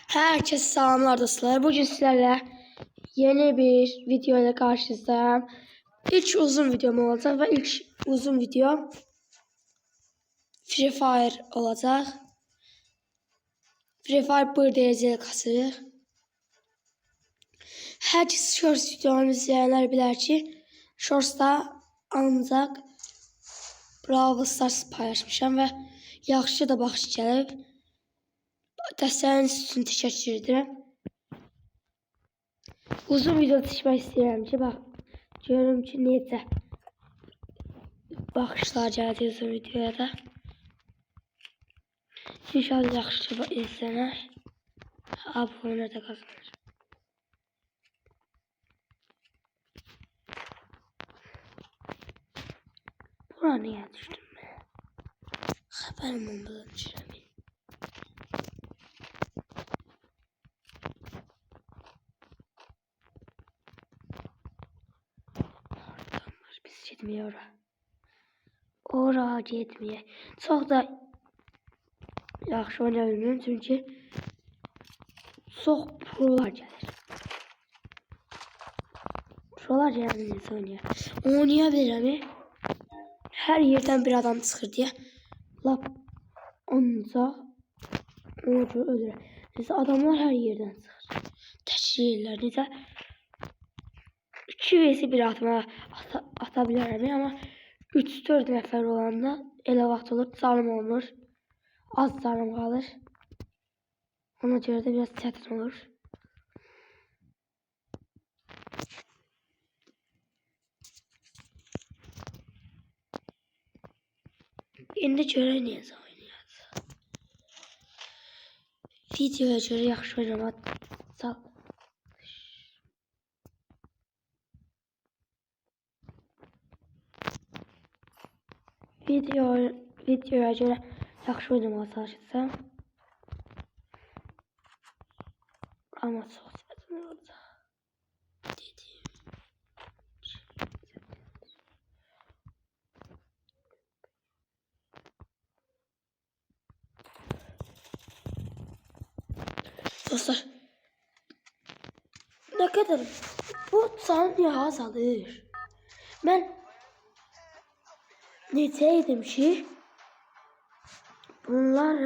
Herkese selamlar dostlar. Bugün sizlerle yeni bir video ile karşınızdayım. İlk uzun videom olacak ve ilk uzun video Free Fire olacak. Free Fire 1 dereceli kasır. Hər Shorts videolarını izleyenler bilir ki Shorts'da ancak Brawl Stars paylaşmışam ve yaxşı da baxış gəlib. Dəstələriniz üçün təşəkkür edirəm. Uzun video seçmek istedim ki bak görürüm ki necə baxışlar gəldi uzun videoya da. İnşallah yaxşı izlənər. Abunə də qazanır. Buna niyə düşdüm mən? Xəbərim olmadan düşürəm. Biz gitmiyor ora. Ora gitmiyor. Çox da yaxşı oynaya bilmirəm çünki çox prolar gəlir. Prolar gəlir necə oynayır. Oynaya bilirəm. Hər yerdən bir adam çıxır deyə lap ancaq onu ölür. Necə adamlar hər yerdən çıxır. Təşkillər necə 2 vs 1 ata bilərəm amma 3-4 nəfər olanda elə vaxt olur canım olmur. Az canım qalır. Ona görə də biraz çətin olur. İndi görək necə oynayacaq. Videoya görə yaxşı oynamaq çalış. Videoya görə yaxşı oynamağa çalışacağam. Amma çox çətin olacaq. Dostlar, ne kadar bu saniye azalır. Ben necəydim ki bunlar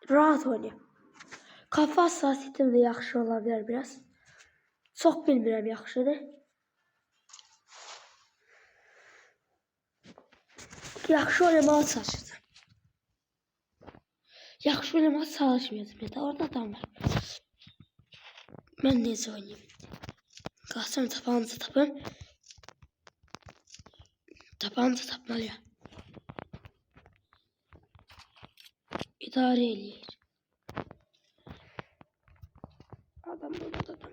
rahat oynayım. Kafa hassasiyetim de yaxşı ola bilər biraz. Çox bilmirəm yaxşıdır. Yaxşı oynamağa çalışacağım. Yaxşı oynamağa çalışmayacağım ya da orada adam var. Ben necə oynayayım? Qalsam tapanca tapım. Tapanca tapmalıyam. İdarə eləyir. Adam burada adam.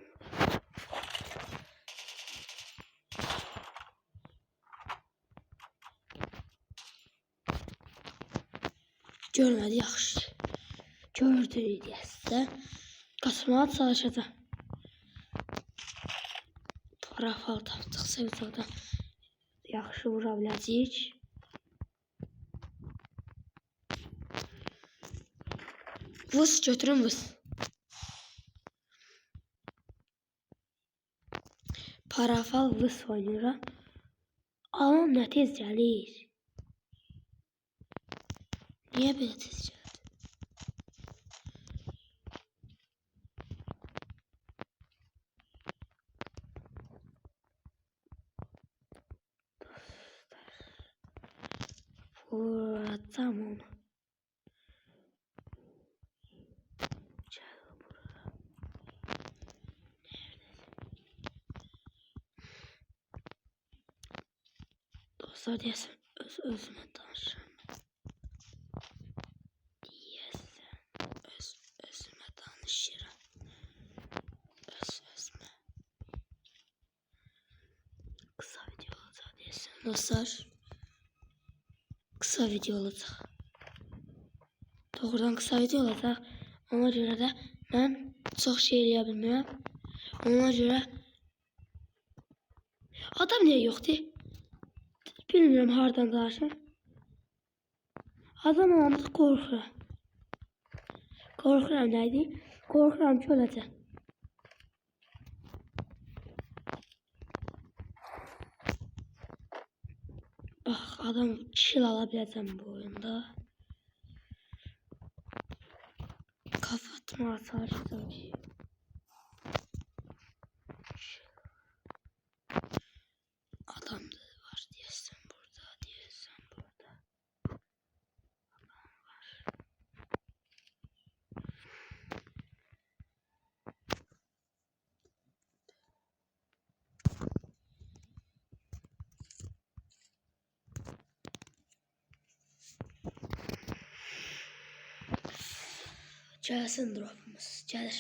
Görmədi yaxşı. Gördü deyəsə. Qaçmağa çalışacağım. Parafal tapdıqsa biz orada yaxşı vura biləcəyik. Vız götürün vız. Parafal vız oynayıram. Amma nə tez gəlir. Niyə belə tez gəldi? Vuracağım onu. Gel buraya. Dostlar deyəsən özümə danışıram. Özümə danışıram. Özümə. Kısa video olacaq deyəsən dostlar. Kısa video olacaq. Doğrudan kısa video olacaq. Ona görə də mən çox şey eləyə bilmirəm. Ona görə adam niyə yoxdur? Bilmirəm hardan danışır. Adam olanda qorxuram. Korkuram neydi? Korkuram ki öləcəm. Bax, adam kill ala biləcəm bu oyunda. Kafa atmağa çalışacağım ki. Adam da var diyesen burada, diyesen burada. Adam var. Gəlsin dropumuz, gəlir.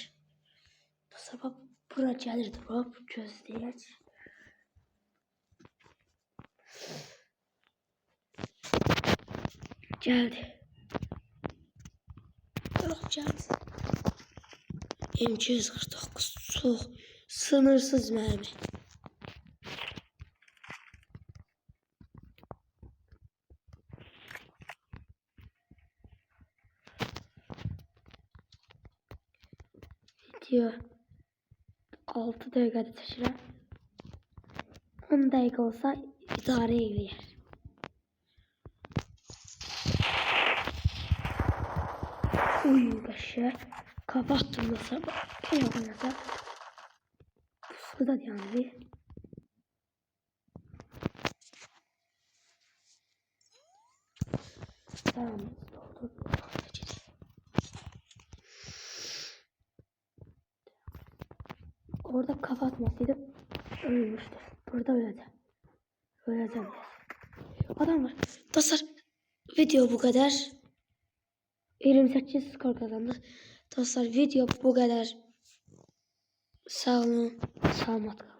Sabah bura gəlir drop, gözləyək. Gəldi. Drop gəldi. M249 çox sınırsız mərmi. Video 6 dəqiqədə çəkirəm. 10 dəqiqə olsa idarə eləyər. Uy qəşəng. Kapattım da sabah. Yox, puslu da yandı. Tamam. Orada kafa atmasaydı ölmüştü. Burada öleceğim. Öleceğim. Adam var. Dostlar video bu kadar. 28 skor kazandı. Dostlar video bu kadar. Sağ olun. Selamat kalın.